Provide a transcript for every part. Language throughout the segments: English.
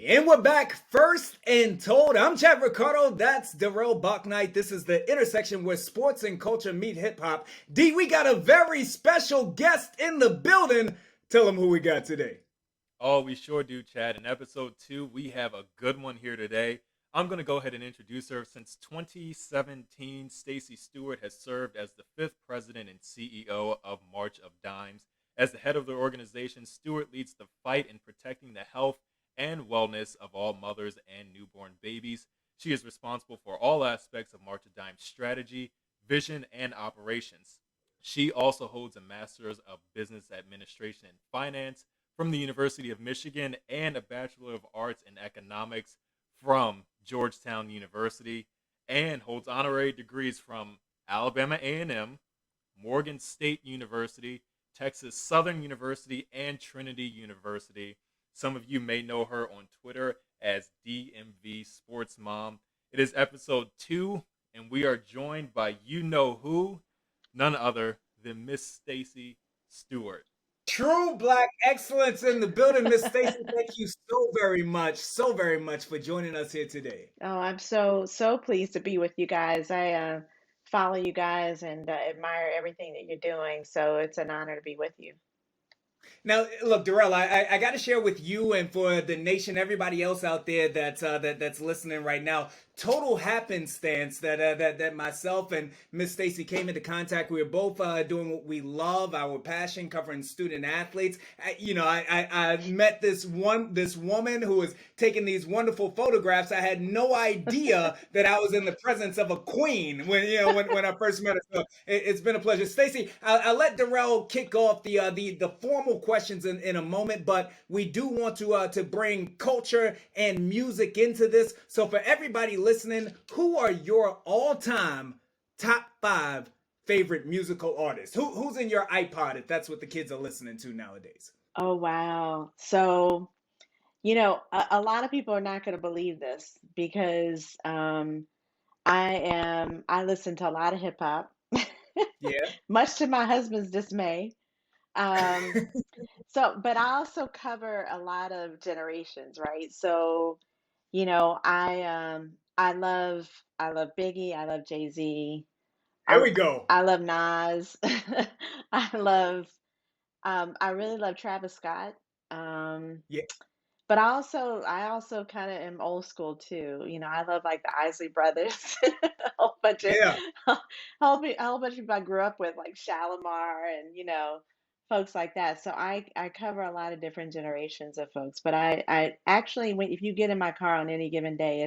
And we're back first and told. I'm Chad Ricardo. That's Darrell Bachnight. This is the intersection where sports and culture meet hip hop. D, we got a very special guest in the building. Tell them who we got today. Oh, we sure do, Chad. In episode 2, we have a good one here today. I'm going to go ahead and introduce her. Since 2017, Stacey Stewart has served as the 5th president and CEO of March of Dimes. As the head of the organization, Stewart leads the fight in protecting the health and wellness of all mothers and newborn babies. She is responsible for all aspects of March of Dimes strategy, vision, and operations. She also holds a Master's of Business Administration and Finance from the University of Michigan and a Bachelor of Arts in Economics from Georgetown University, and holds honorary degrees from Alabama A&M, Morgan State University, Texas Southern University, and Trinity University. Some of you may know her on Twitter as DMV Sports Mom. It is episode 2, and we are joined by you-know-who, none other than Miss Stacey Stewart. True Black excellence in the building. Miss Stacey, thank you so very much for joining us here today. Oh, I'm so pleased to be with you guys. I follow you guys and admire everything that you're doing. So it's an honor to be with you. Now, look, Darrell, I got to share with you and for the nation, everybody else out there that's listening right now. Total happenstance that myself and Miss Stacey came into contact. We were both doing what we love, our passion, covering student athletes. I met this woman who was taking these wonderful photographs. I had no idea that I was in the presence of a queen when I first met her. So it's been a pleasure, Stacey. I'll let Darrell kick off the formal questions in a moment, but we do want to bring culture and music into this. So for everybody listening, who are your all-time top 5 favorite musical artists? Who's in your iPod if that's what the kids are listening to nowadays? Oh, wow. So, a lot of people are not going to believe this because I listen to a lot of hip hop, Yeah. much to my husband's dismay. Um, but I also cover a lot of generations, right? So, I love Biggie, I love Jay-Z, There I we go. I love Nas. I love I really love Travis Scott. Um, Yeah. but I also kind of am old school too. I love like the Isley Brothers, a whole bunch of Yeah. a whole bunch of people I grew up with, like Shalimar and folks like that. So I cover a lot of different generations of folks. But I actually, if you get in my car on any given day,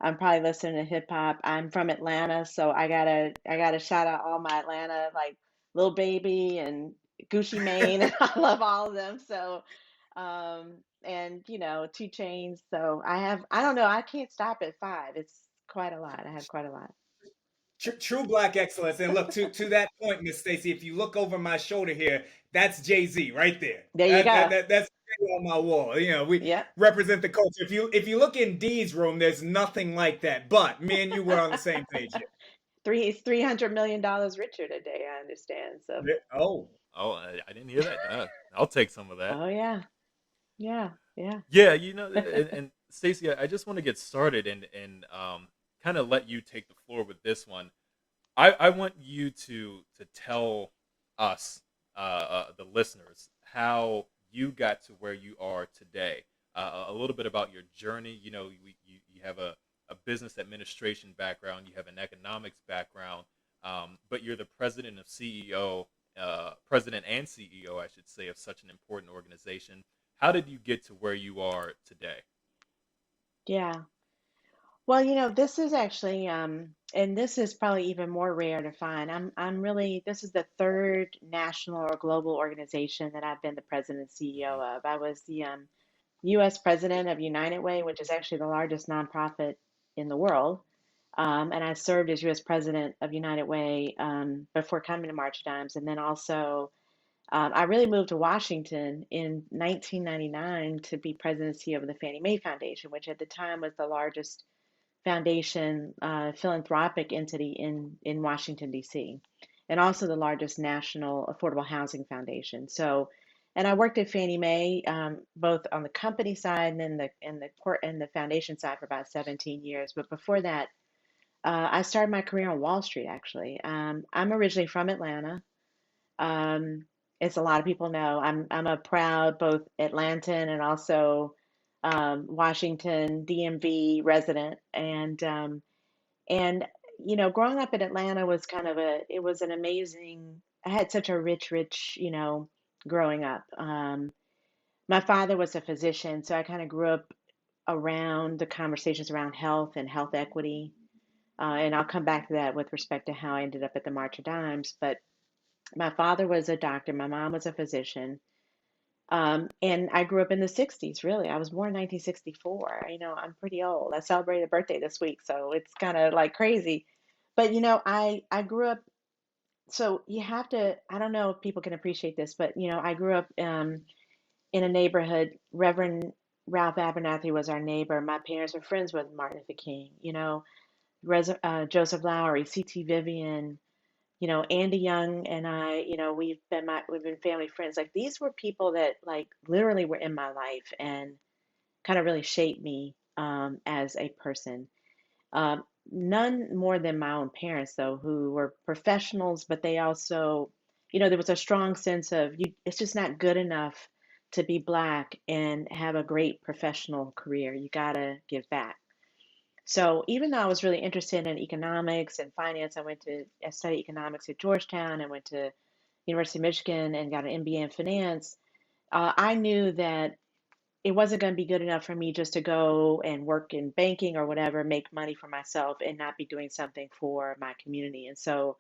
I'm probably listening to hip hop. I'm from Atlanta, so I gotta shout out all my Atlanta, like Lil Baby and Gucci Mane, and I love all of them. So and 2 Chains. So I don't know, I can't stop at 5. It's quite a lot. I have quite a lot. True Black excellence. And look, to that point, Miss Stacey, if you look over my shoulder here, that's Jay-Z right there. There you go. That's on my wall. We Yep. represent the culture. If you look in Dee's room, there's nothing like that. But me and you were on the same page here. He's $300 million richer today, I understand. So, Oh, Oh, I didn't hear that. I'll take some of that. oh yeah. Yeah. Yeah. Yeah, and Stacey, I just want to get started and kind of let you take the floor with this one. I want you to tell us, the listeners, how you got to where you are today. A little bit about your journey. You have a business administration background, you have an economics background, but you're the president and CEO, I should say, of such an important organization. How did you get to where you are today? Yeah. Well, this is actually, and this is probably even more rare to find. This is the third national or global organization that I've been the president and CEO of. I was the U.S. president of United Way, which is actually the largest nonprofit in the world. And I served as U.S. president of United Way before coming to March Dimes. And then also, I really moved to Washington in 1999 to be president and CEO of the Fannie Mae Foundation, which at the time was the largest foundation, philanthropic entity in Washington, D.C., and also the largest national affordable housing foundation. So And I worked at Fannie Mae, both on the company side and then the court and the foundation side for about 17 years. But before that, I started my career on Wall Street, actually. I'm originally from Atlanta. Um, as a lot of people know, I'm a proud both Atlantan and also Washington DMV resident, and growing up in Atlanta was kind of it was an amazing. I had such a rich, growing up. My father was a physician, so I kind of grew up around the conversations around health and health equity. And I'll come back to that with respect to how I ended up at the March of Dimes. But my father was a doctor, my mom was a physician. And I grew up in the 60s, really. I was born in 1964. I'm pretty old. I celebrated a birthday this week, so it's kind of like crazy. But I grew up, so you have to, I don't know if people can appreciate this, but I grew up in a neighborhood. Reverend Ralph Abernathy was our neighbor. My parents were friends with Martin Luther King, Joseph Lowery, C.T. Vivian, Andy Young and I, we've been family friends. Like these were people that like literally were in my life and kind of really shaped me as a person. None more than my own parents, though, who were professionals, but they also, there was a strong sense of you. It's just not good enough to be Black and have a great professional career. You gotta give back. So even though I was really interested in economics and finance, I studied economics at Georgetown. I went to University of Michigan and got an MBA in finance. I knew that it wasn't going to be good enough for me just to go and work in banking or whatever, make money for myself and not be doing something for my community. And so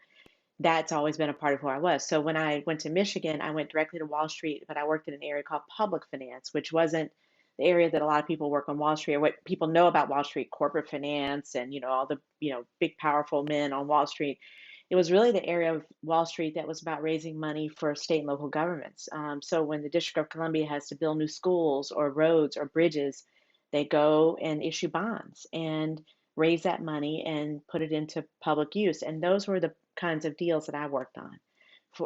that's always been a part of who I was. So when I went to Michigan, I went directly to Wall Street, but I worked in an area called public finance, which wasn't the area that a lot of people work on Wall Street or what people know about Wall Street, corporate finance and, all the, big, powerful men on Wall Street. It was really the area of Wall Street that was about raising money for state and local governments. So when the District of Columbia has to build new schools or roads or bridges, they go and issue bonds and raise that money and put it into public use. And those were the kinds of deals that I worked on.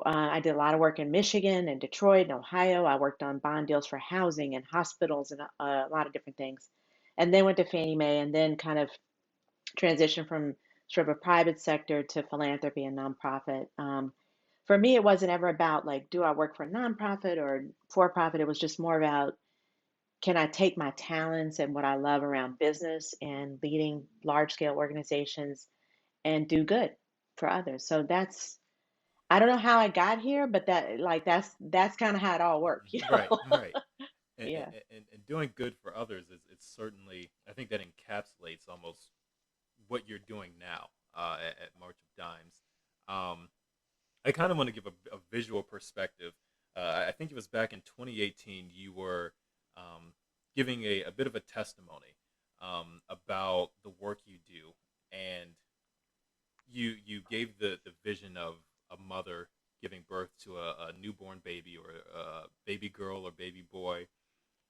I did a lot of work in Michigan and Detroit and Ohio. I worked on bond deals for housing and hospitals and a lot of different things. And then went to Fannie Mae and then kind of transitioned from sort of a private sector to philanthropy and nonprofit. For me, it wasn't ever about like, do I work for a nonprofit or for profit? It was just more about, can I take my talents and what I love around business and leading large scale organizations and do good for others? So I don't know how I got here, but that's kind of how it all worked. Right, right. And, Yeah. and doing good for others is it's certainly, I think that encapsulates almost what you're doing now at March of Dimes. I kind of want to give a visual perspective. I think it was back in 2018 you were giving a bit of a testimony about the work you do, and you gave the vision of a mother giving birth to a newborn baby or a baby girl or baby boy,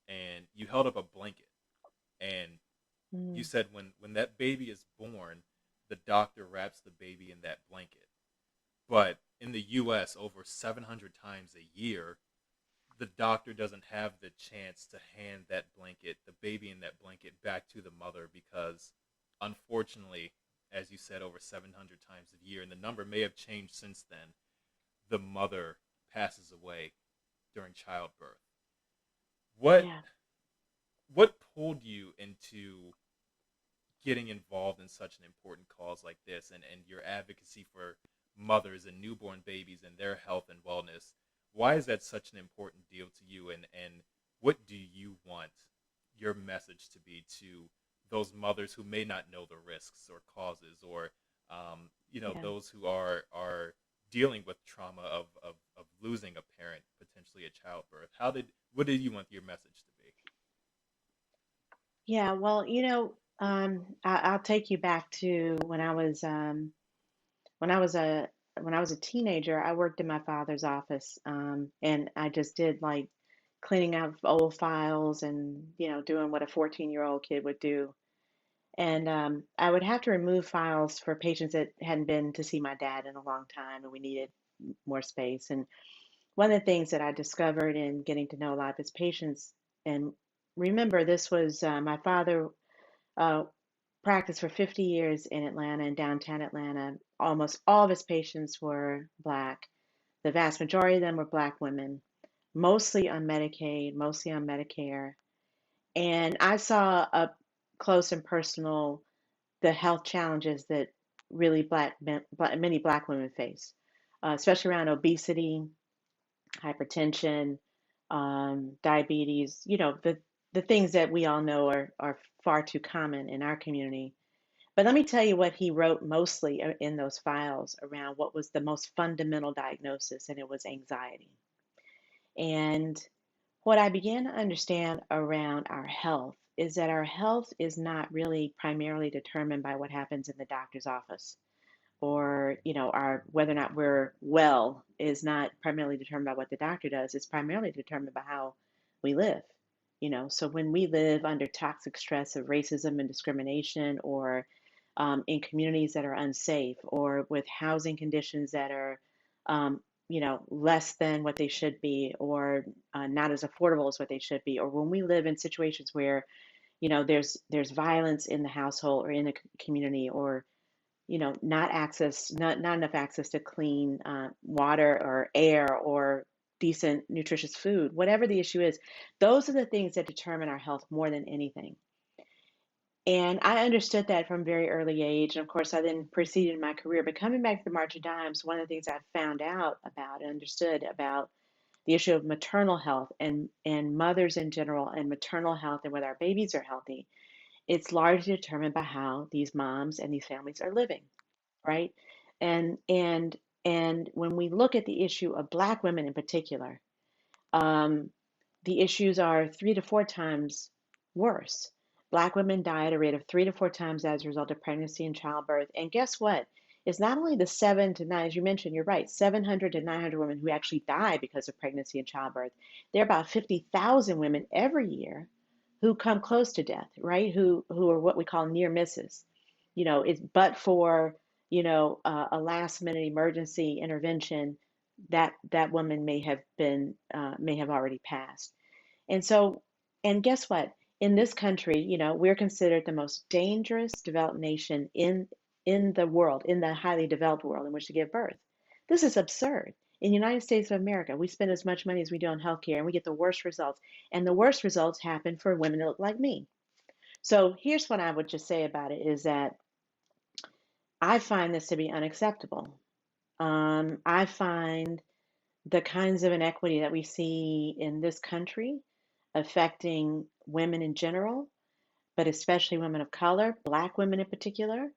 and you held up a blanket, and you Mm, said when that baby is born, the doctor wraps the baby in that blanket. But in the U.S., over 700 times a year, the doctor doesn't have the chance to hand that blanket, the baby in that blanket, back to the mother because, unfortunately, as you said, over 700 times a year, and the number may have changed since then, the mother passes away during childbirth. What yeah. what pulled you into getting involved in such an important cause like this, and your advocacy for mothers and newborn babies and their health and wellness? Why is that such an important deal to you, and what do you want your message to be to those mothers who may not know the risks or causes, or Yeah. those who are dealing with trauma of losing a parent potentially at childbirth? What did you want your message to be? Yeah. Well, I'll take you back to when I was a when I was a teenager. I worked in my father's office, and I just did like cleaning out old files and doing what a 14-year-old kid would do. And I would have to remove files for patients that hadn't been to see my dad in a long time, and we needed more space. And one of the things that I discovered in getting to know a lot of his patients, and remember, this was my father uh, practiced for 50 years in Atlanta, in downtown Atlanta. Almost all of his patients were Black. The vast majority of them were Black women, mostly on Medicaid, mostly on Medicare. And I saw up close and personal the health challenges that really many Black women face, especially around obesity, hypertension, diabetes, the things that we all know are far too common in our community. But let me tell you what he wrote mostly in those files around what was the most fundamental diagnosis, and it was anxiety. And what I began to understand around our health is that our health is not really primarily determined by what happens in the doctor's office, or our whether or not we're well is not primarily determined by what the doctor does. It's primarily determined by how we live. So when we live under toxic stress of racism and discrimination, or in communities that are unsafe, or with housing conditions that are less than what they should be, or not as affordable as what they should be, or when we live in situations where there's violence in the household or in the community, or not enough access to clean water or air or decent, nutritious food, whatever the issue is, those are the things that determine our health more than anything. And I understood that from a very early age. And of course, I then proceeded in my career. But coming back to the March of Dimes, one of the things I found out about and understood about the issue of maternal health and mothers in general, and maternal health, and whether our babies are healthy, it's largely determined by how these moms and these families are living, right? And when we look at the issue of Black women in particular, um, the issues are 3 to 4 times worse. Black women die at a rate of 3 to 4 times as a result of pregnancy and childbirth. And guess what? It's not only the 7 to 9, as you mentioned, you're right, 700 to 900 women who actually die because of pregnancy and childbirth. There are about 50,000 women every year who come close to death, right? Who are what we call near misses. It's but for a last minute emergency intervention, that woman may have already passed. And so, and guess what? In this country, we're considered the most dangerous developed nation in the world, in the highly developed world in which to give birth. This is absurd. In the United States of America, we spend as much money as we do on healthcare, and we get the worst results. And the worst results happen for women that look like me. So here's what I would just say about it is that I find this to be unacceptable. I find the kinds of inequity that we see in this country affecting women in general, but especially women of color, Black women in particular,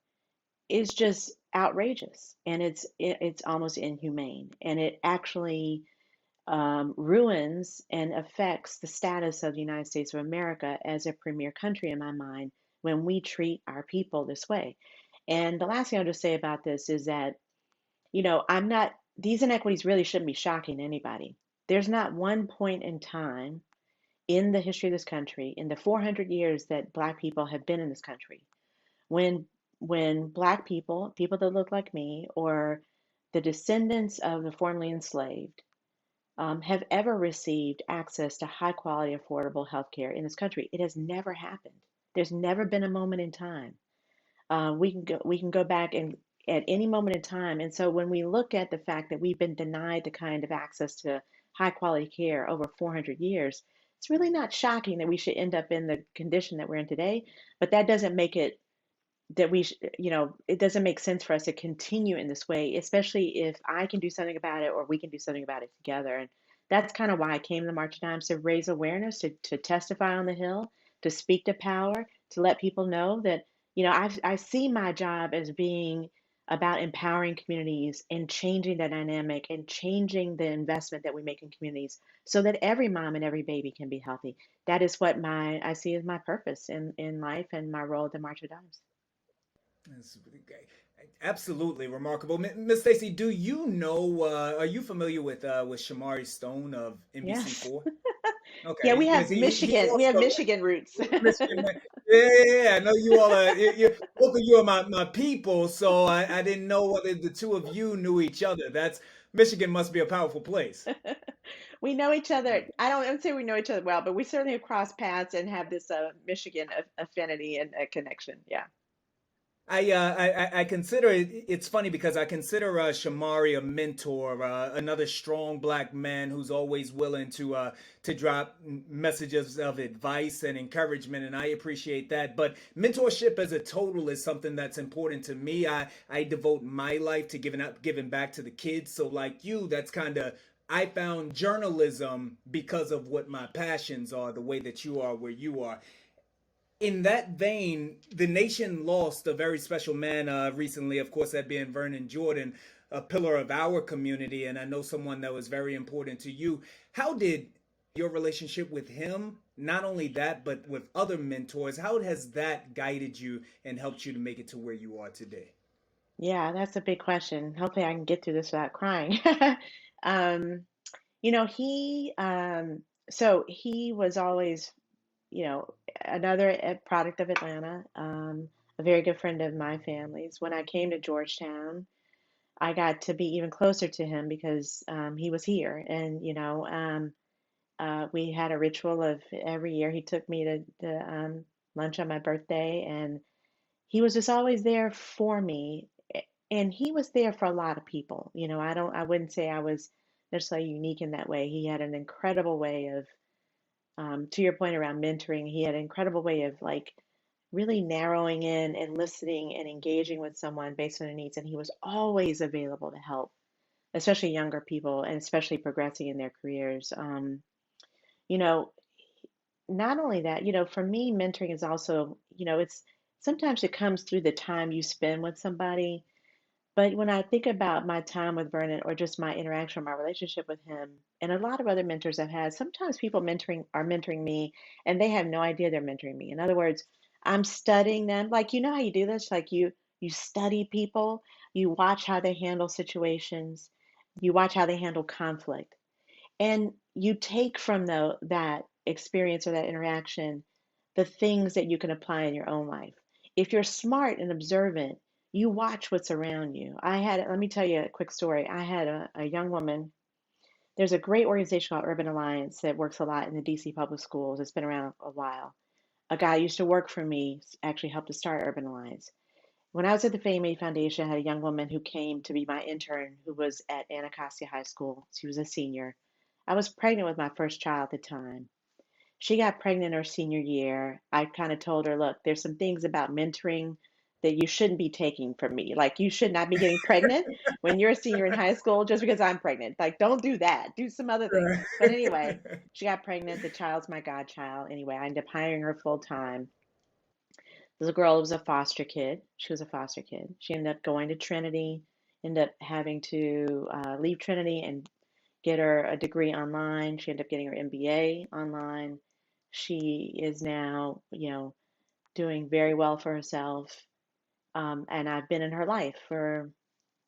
is just outrageous, and it's almost inhumane, and it actually ruins and affects the status of the United States of America as a premier country in my mind when we treat our people this way. And the last thing I'll just say about this is that I'm not, these inequities really shouldn't be shocking to anybody. There's not one point in time in the history of this country, in the 400 years that Black people have been in this country, when Black people that look like me, or the descendants of the formerly enslaved, have ever received access to high quality, affordable health care in this country. It has never happened. There's never been a moment in time. We can go back and at any moment in time. And so when we look at the fact that we've been denied the kind of access to high quality care over 400 years, it's really not shocking that we should end up in the condition that we're in today. But that doesn't make it that it doesn't make sense for us to continue in this way, especially if I can do something about it or we can do something about it together. And that's kind of why I came to the March of Dimes, to raise awareness, to testify on the Hill, to speak to power, to let people know that, I see my job as being about empowering communities and changing the dynamic and changing the investment that we make in communities so that every mom and every baby can be healthy. That is what I see as my purpose in life and my role at the March of Dimes. That's really great. Absolutely remarkable. Miss Stacey, do you know? Are you familiar with Shamari Stone of Yes. NBC4? Yeah, Okay, we because have he's Michigan. We have also Michigan roots. Michigan. Yeah. I know you all are. Both of you are my people, so I didn't know whether the two of you knew each other. That's Michigan must be a powerful place. We know each other. I don't say we know each other well, but we certainly have crossed paths and have this Michigan affinity and connection. Yeah. I consider it's funny because I consider Shamari a mentor, another strong black man who's always willing to drop messages of advice and encouragement, and I appreciate that. But mentorship as a total is something that's important to me. I devote my life to giving back to the kids. So like you, that's kind of I found journalism because of what my passions are, the way that you are where you are. In that vein, the nation lost a very special man recently, of course, that being Vernon Jordan, a pillar of our community, and I know someone that was very important to you. How did your relationship with him, not only that, but with other mentors, how has that guided you and helped you to make it to where you are today? Yeah, that's a big question. Hopefully I can get through this without crying. Um, you know, so he was always, you know, another product of Atlanta, a very good friend of my family's. When I came to Georgetown, I got to be even closer to him because he was here. And, we had a ritual of every year he took me to lunch on my birthday, and he was just always there for me. And he was there for a lot of people. I wouldn't say I was necessarily unique in that way. He had an incredible way of, to your point around mentoring, he had an incredible way of like really narrowing in and listening and engaging with someone based on their needs. And he was always available to help, especially younger people and especially progressing in their careers. You know, Not only that, for me, mentoring is also, it's sometimes it comes through the time you spend with somebody. But when I think about my time with Vernon or just my interaction, my relationship with him, and a lot of other mentors I've had, sometimes people mentoring are mentoring me and they have no idea they're mentoring me. In other words, I'm studying them. Like, you know how you do this? Like you study people, you watch how they handle situations, you watch how they handle conflict. And you take from that experience or that interaction the things that you can apply in your own life. If you're smart and observant, you watch what's around you. Let me tell you a quick story. I had a young woman. There's a great organization called Urban Alliance that works a lot in the DC public schools. It's been around a while. A guy who used to work for me actually helped to start Urban Alliance. When I was at the Fannie Mae Foundation, I had a young woman who came to be my intern who was at Anacostia High School. She was a senior. I was pregnant with my first child at the time. She got pregnant her senior year. I kind of told her, look, there's some things about mentoring that you shouldn't be taking from me. Like, you should not be getting pregnant when you're a senior in high school just because I'm pregnant. Like, don't do that. Do some other things. Right. But anyway, she got pregnant. The child's my godchild. Anyway, I ended up hiring her full time. This girl was a foster kid. She was a foster kid. She ended up going to Trinity, ended up having to leave Trinity and get her a degree online. She ended up getting her MBA online. She is now, doing very well for herself. And I've been in her life for,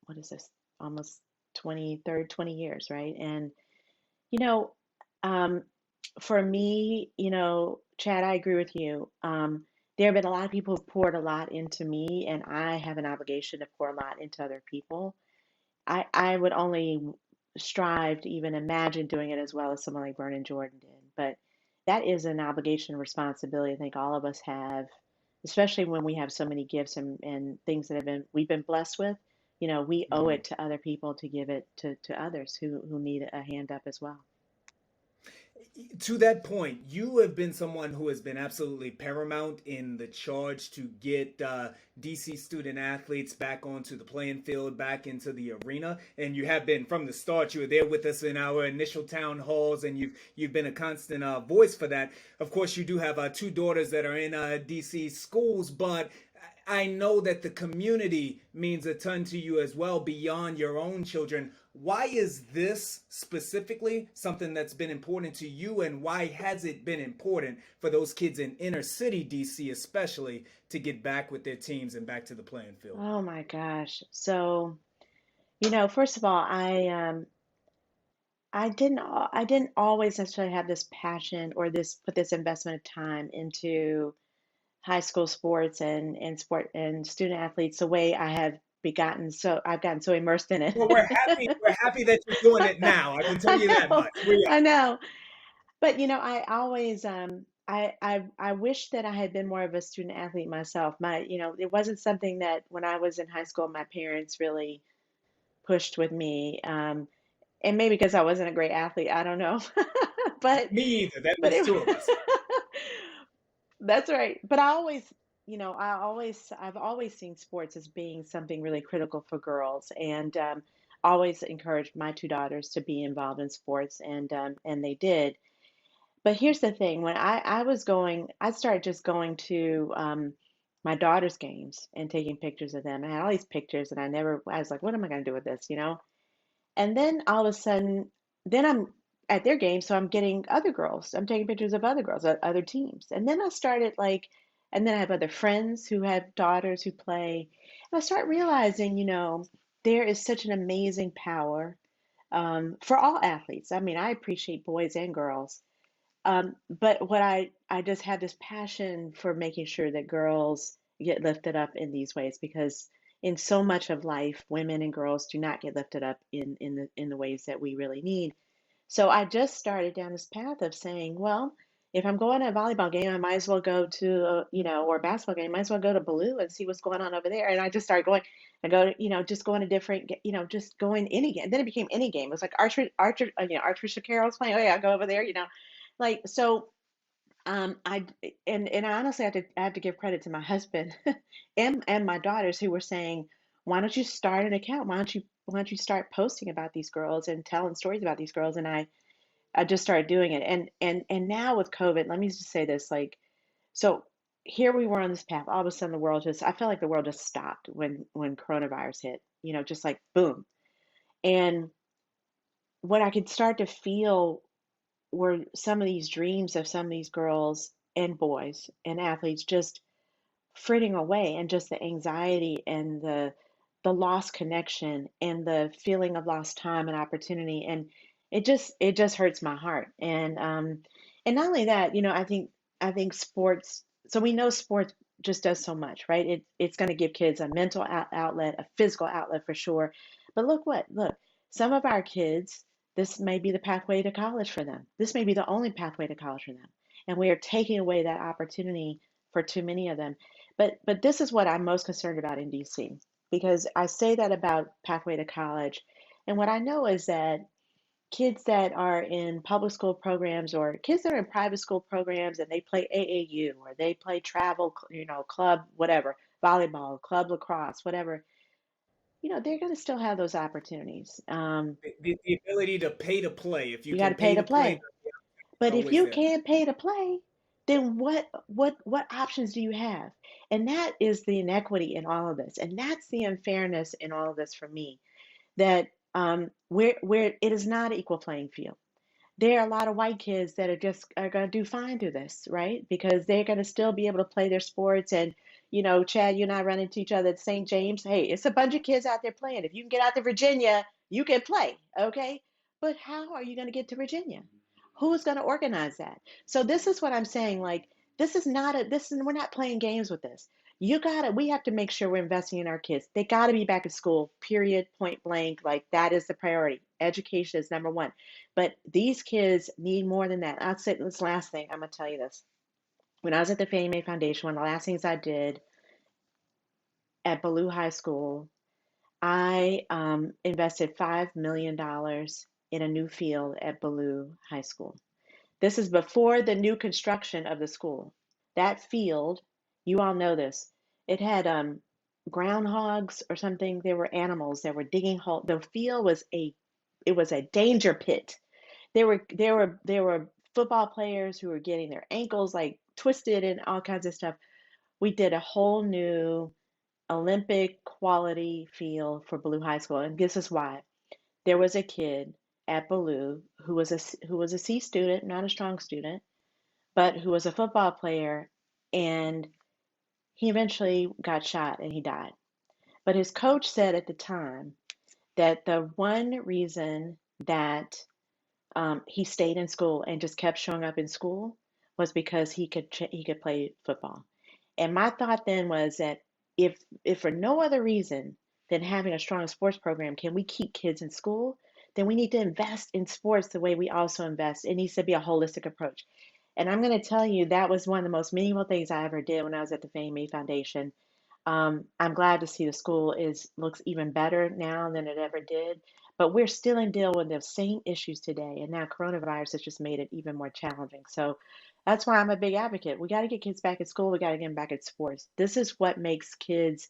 what is this, almost 20 years, right? And, you know, um, for me, Chad, I agree with you. There have been a lot of people who've poured a lot into me, and I have an obligation to pour a lot into other people. I would only strive to even imagine doing it as well as someone like Vernon Jordan did. But that is an obligation and responsibility I think all of us have, especially when we have so many gifts and things that we've been blessed with. We owe it to other people to give it to others who need a hand up as well. To that point, you have been someone who has been absolutely paramount in the charge to get DC student athletes back onto the playing field, back into the arena, and you have been from the start. You were there with us in our initial town halls, and you've been a constant voice for that. Of course, you do have two daughters that are in DC schools, but I know that the community means a ton to you as well beyond your own children. Why is this specifically something that's been important to you, and why has it been important for those kids in inner city DC especially to get back with their teams and back to the playing field? Oh my gosh. So, first of all, I didn't always necessarily have this passion or this investment of time into high school sports and sport and student athletes the way I have I've gotten so immersed in it. Well, we're happy that you're doing it now. I can tell I you that know, much. We I know. But I always I wish that I had been more of a student athlete myself. It wasn't something that when I was in high school my parents really pushed with me. And maybe because I wasn't a great athlete, I don't know. but Me either. That but makes it two of us. That's right. But I've always seen sports as being something really critical for girls, and always encouraged my two daughters to be involved in sports, and they did. But here's the thing: when I started just going to my daughter's games and taking pictures of them. I had all these pictures, and I was like, what am I going to do with this? And then all of a sudden, then I'm at their game, so I'm getting other girls. I'm taking pictures of other girls, other teams. And then I started and then I have other friends who have daughters who play. And I start realizing, there is such an amazing power for all athletes. I mean, I appreciate boys and girls. But I just have this passion for making sure that girls get lifted up in these ways because in so much of life, women and girls do not get lifted up in the ways that we really need. So I just started down this path of saying, well, if I'm going to a volleyball game, I might as well go to, or a basketball game, I might as well go to Baloo and see what's going on over there. And I just started going. I go to, just going to different, just going any game. Then it became any game. It was like Archer Carroll's playing. Oh yeah, I go over there. Like so, I and I honestly I have to give credit to my husband and my daughters who were saying, why don't you start an account? Why don't you start posting about these girls and telling stories about these girls? And I just started doing it. And now with COVID, let me just say this, so here we were on this path. All of a sudden I felt like the world just stopped when coronavirus hit, just like boom. And what I could start to feel were some of these dreams of some of these girls and boys and athletes just fritting away, and just the anxiety and the lost connection and the feeling of lost time and opportunity, and it just hurts my heart. And not only that, I think sports, so we know sports just does so much, right? It's going to give kids a mental outlet, a physical outlet for sure. But look, some of our kids, this may be the pathway to college for them. This may be the only pathway to college for them. And we are taking away that opportunity for too many of them. But this is what I'm most concerned about in DC, because I say that about pathway to college. And what I know is that kids that are in public school programs, or kids that are in private school programs and they play AAU or they play travel, club, whatever, volleyball, club lacrosse, whatever, they're going to still have those opportunities. The ability to pay to play. If you You got can to pay pay to to play, play. it's But if always you there. can't pay to play, then what options do you have? And that is the inequity in all of this. And that's the unfairness in all of this for me. That where it is not an equal playing field. There are a lot of white kids that are going to do fine through this, right? Because they're going to still be able to play their sports. And Chad, you and I run into each other at St. James. Hey, it's a bunch of kids out there playing. If you can get out to Virginia, you can play, okay? But how are you going to get to Virginia? Who's going to organize that? So this is what I'm saying. Like, this is not a this is we're not playing games with this. We have to make sure we're investing in our kids. They got to be back at school, period, point blank. Like, that is the priority. Education is number one. But these kids need more than that. I'll say this last thing. I'm going to tell you this. When I was at the Fannie Mae Foundation, one of the last things I did at Ballou High School, I invested $5 million in a new field at Ballou High School. This is before the new construction of the school. That field, you all know this, it had groundhogs or something. There were animals that were digging holes. The field was a danger pit. There were football players who were getting their ankles like twisted and all kinds of stuff. We did a whole new Olympic quality field for Ballou High School, and this is why. There was a kid at Ballou who was a C student, not a strong student, but who was a football player, and he eventually got shot and he died. But his coach said at the time that the one reason that he stayed in school and just kept showing up in school was because he could play football. And my thought then was that if for no other reason, than having a strong sports program. Can we keep kids in school? Then we need to invest in sports the way we also invest. It needs to be a holistic approach. And I'm going to tell you, that was one of the most meaningful things I ever did when I was at the Fannie Mae Foundation. I'm glad to see the school is looks even better now than it ever did, but we're still in deal with the same issues today, and now coronavirus has just made it even more challenging. So that's why I'm a big advocate. We got to get kids back at school. We got to get them back at sports. This is what makes kids.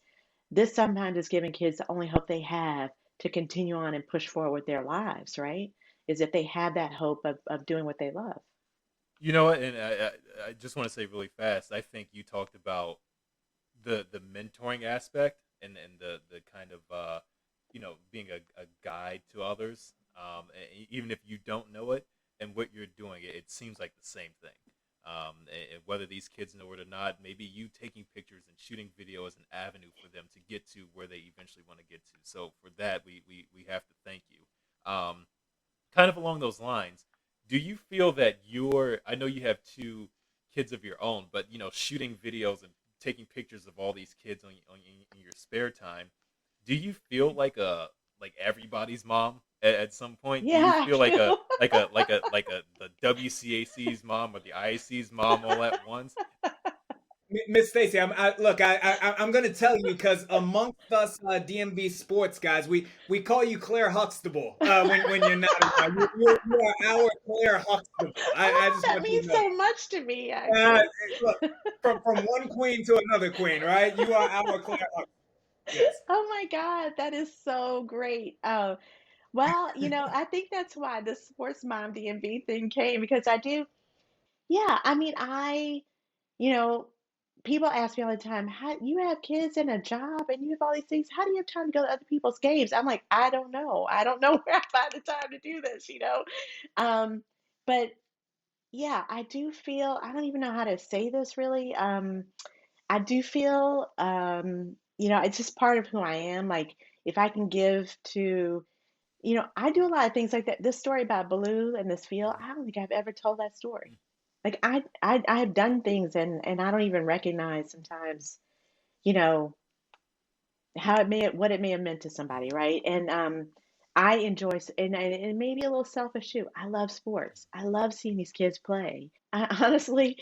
This sometimes is giving kids the only hope they have to continue on and push forward with their lives, right? Is if they have that hope of doing what they love. You know what? And I just want to say really fast. I think you talked about the mentoring aspect and the kind of being a guide to others, even if you don't know it, and what you're doing, it seems like the same thing. And whether these kids know it or not, maybe you taking pictures and shooting video is an avenue for them to get to where they eventually want to get to. So for that, we have to thank you. Kind of along those lines, do you feel that I know you have two kids of your own, but shooting videos and taking pictures of all these kids in your spare time, do you feel like everybody's mom at some point? Do you Yeah, feel I do. like a the WCAC's mom or the IAC's mom all at once? Miss Stacy, look. I'm going to tell you because amongst us DMV sports guys, we call you Claire Huxtable when you're not around. You are our Claire Huxtable. I Oh, just that want you means to know. so much to me, Uh, actually. look, from one queen to another queen, right? You are our Claire Huxtable. Yes. Oh my God, that is so great. Well, I think that's why the sports mom DMV thing came because I do. Yeah, I mean, you know, people ask me all the time, how you have kids and a job and you have all these things. How do you have time to go to other people's games? I'm like, I don't know. I don't know where I find the time to do this. Um, but yeah, I do feel, I don't even know how to say this really. I do feel, it's just part of who I am. Like, if I can give to, I do a lot of things like that. This story about Baloo and this field, I don't think I've ever told that story. Like, I have done things and I don't even recognize sometimes, you know, what it may have meant to somebody, right? And I enjoy, and maybe a little selfish too. I love sports. I love seeing these kids play. I honestly,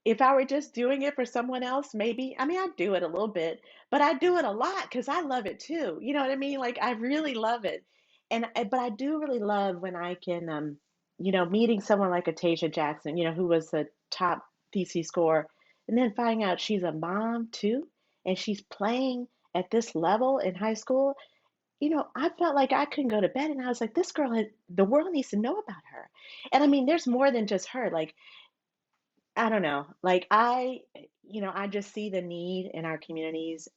if I were just doing it for someone else, maybe, I mean, I do it a little bit, but I do it a lot because I love it too. You know what I mean? Like, I really love it. But I do really love when I can, meeting someone like a Tasia Jackson, who was the top DC scorer, and then finding out she's a mom too, and she's playing at this level in high school. I felt like I couldn't go to bed, and I was like, this girl, the world needs to know about her. And I mean, there's more than just her. Like, I don't know. Like I just see the need in our communities.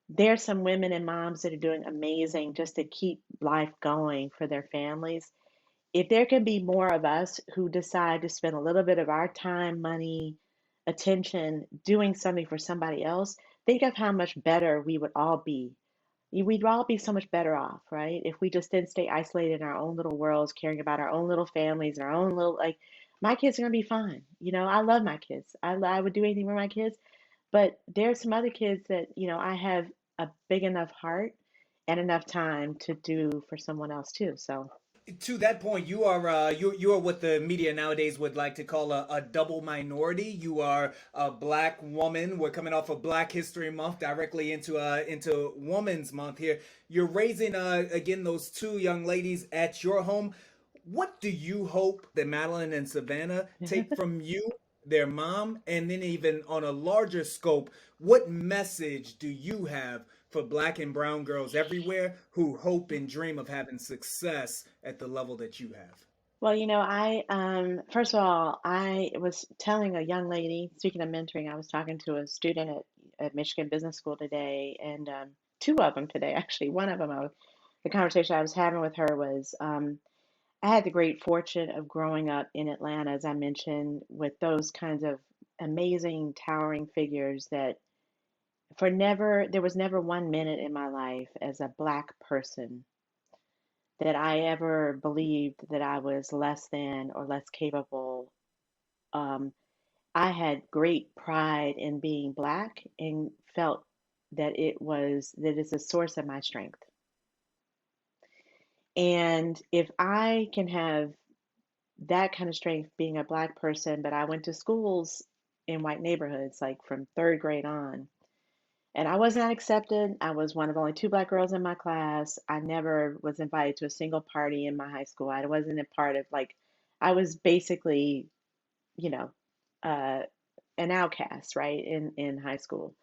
There's some women and moms that are doing amazing just to keep life going for their families. If there can be more of us who decide to spend a little bit of our time, money, attention doing something for somebody else, think of how much better we would all be. We'd all be so much better off, right? If we just didn't stay isolated in our own little worlds, caring about our own little families and our own little, like, my kids are gonna be fine. I love my kids. I would do anything for my kids, but there's some other kids that, I have a big enough heart and enough time to do for someone else too. So, To that point, you are what the media nowadays would like to call a double minority. You are a black woman. We're coming off of Black History Month directly into Women's Month here. You're raising again those two young ladies at your home. What do you hope that Madeline and Savannah take from you, their mom, and then even on a larger scope, what message do you have for black and brown girls everywhere who hope and dream of having success at the level that you have? well, I first of all, I was telling a young lady, speaking of mentoring, I was talking to a student at Michigan Business School today, and two of them today, actually. One of them, the conversation I was having with her was, I had the great fortune of growing up in Atlanta, as I mentioned, with those kinds of amazing, towering figures that there was never one minute in my life as a black person that I ever believed that I was less than or less capable. Um, I had great pride in being black and felt that it's a source of my strength. And if I can have that kind of strength being a Black person, but I went to schools in white neighborhoods, like from third grade on, and I was not accepted. I was one of only two Black girls in my class. I never was invited to a single party in my high school. I wasn't a part of, like, I was basically, you know, uh, an outcast, right, in high school.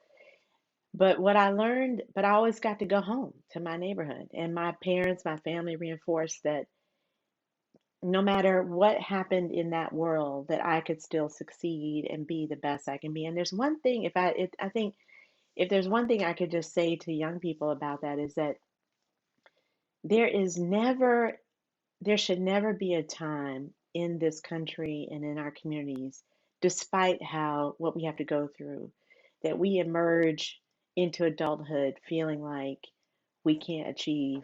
But what I learned, but I always got to go home to my neighborhood. And my parents, my family reinforced that no matter what happened in that world, that I could still succeed and be the best I can be. And there's one thing, I think if there's one thing I could just say to young people about that is that there is never, there should never be a time in this country and in our communities, despite what we have to go through, that we emerge into adulthood feeling like we can't achieve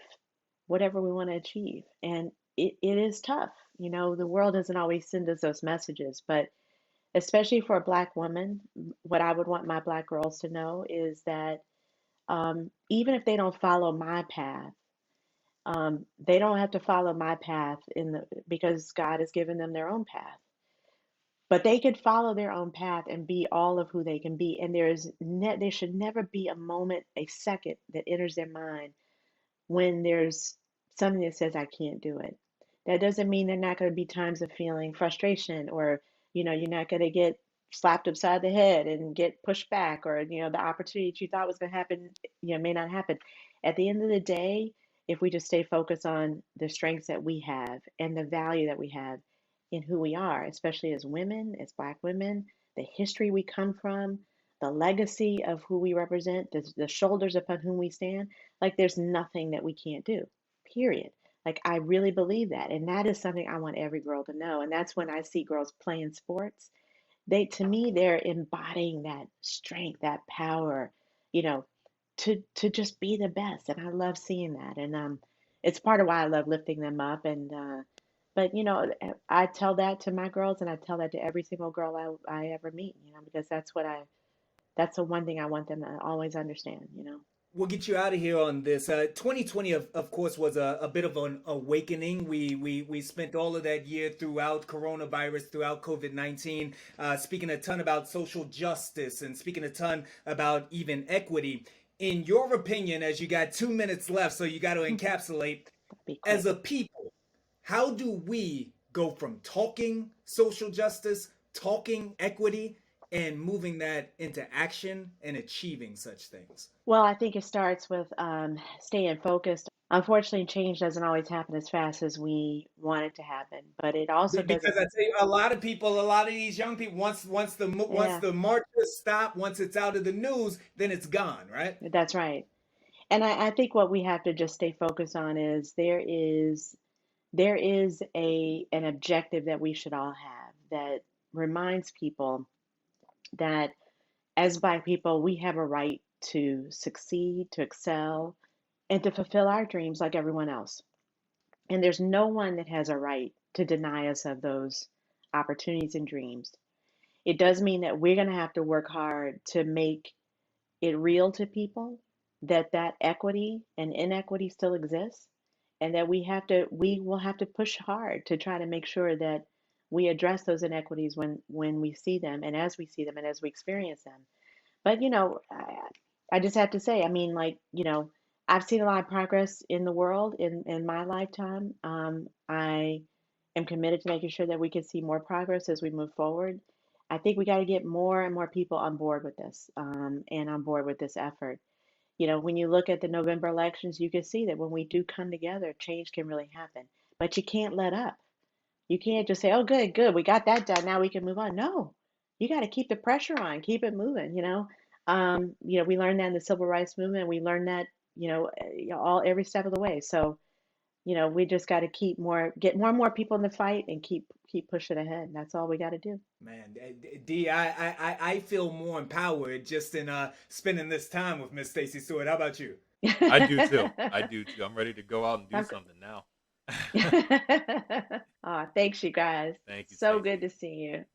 whatever we want to achieve. And it is tough. The world doesn't always send us those messages, but especially for a Black woman, what I would want my Black girls to know is that even if they don't follow my path, they don't have to follow my path because God has given them their own path. But they could follow their own path and be all of who they can be. And there should never be a moment, a second that enters their mind when there's something that says I can't do it. That doesn't mean there are not going to be times of feeling frustration, or you're not going to get slapped upside the head and get pushed back, or the opportunity that you thought was going to happen may not happen. At the end of the day, if we just stay focused on the strengths that we have and the value that we have in who we are, especially as women, as Black women, the history we come from, the legacy of who we represent, the shoulders upon whom we stand, like there's nothing that we can't do, period. Like I really believe that. And that is something I want every girl to know. And that's when I see girls playing sports. To me, they're embodying that strength, that power, you know, to just be the best. And I love seeing that. And it's part of why I love lifting them up. And but I tell that to my girls, and I tell that to every single girl I ever meet, because that's the one thing I want them to always understand. We'll get you out of here on this. 2020, of course, was a bit of an awakening. We spent all of that year throughout coronavirus, throughout COVID-19, speaking a ton about social justice and speaking a ton about even equity. In your opinion, as you got 2 minutes left, so you got to encapsulate, Be quick. as a people, how do we go from talking social justice, talking equity, and moving that into action and achieving such things? Well, I think it starts with staying focused. Unfortunately, change doesn't always happen as fast as we want it to happen, but it also doesn't. Because I tell you, a lot of people, a lot of these young people, once Yeah, the marches stop, once it's out of the news, then it's gone, right? that's right. And I think what we have to just stay focused on is there is an objective that we should all have that reminds people that as Black people, we have a right to succeed, to excel, and to fulfill our dreams like everyone else. And there's no one that has a right to deny us of those opportunities and dreams. It does mean that we're going to have to work hard to make it real to people that equity and inequity still exists, and that we will have to push hard to try to make sure that we address those inequities when we see them, and as we see them, and as we experience them. But I just have to say, I mean, like, I've seen a lot of progress in the world in my lifetime. I am committed to making sure that we can see more progress as we move forward. I think we got to get more and more people on board with this, and on board with this effort. When you look at the November elections, you can see that when we do come together, change can really happen. But you can't let up. You can't just say, "Oh, good, good, we got that done. Now we can move on." No, you got to keep the pressure on, keep it moving. We learned that in the civil rights movement. We learned that, all every step of the way. So, we just got to get more and more people in the fight, and keep pushing ahead. That's all we got to do. Man, D, I feel more empowered just in spending this time with Miss Stacey Stewart. How about you? I do too. I do too. I'm ready to go out and do Okay. something now. Thanks, you guys. Thank you, So Stacey. good to see you.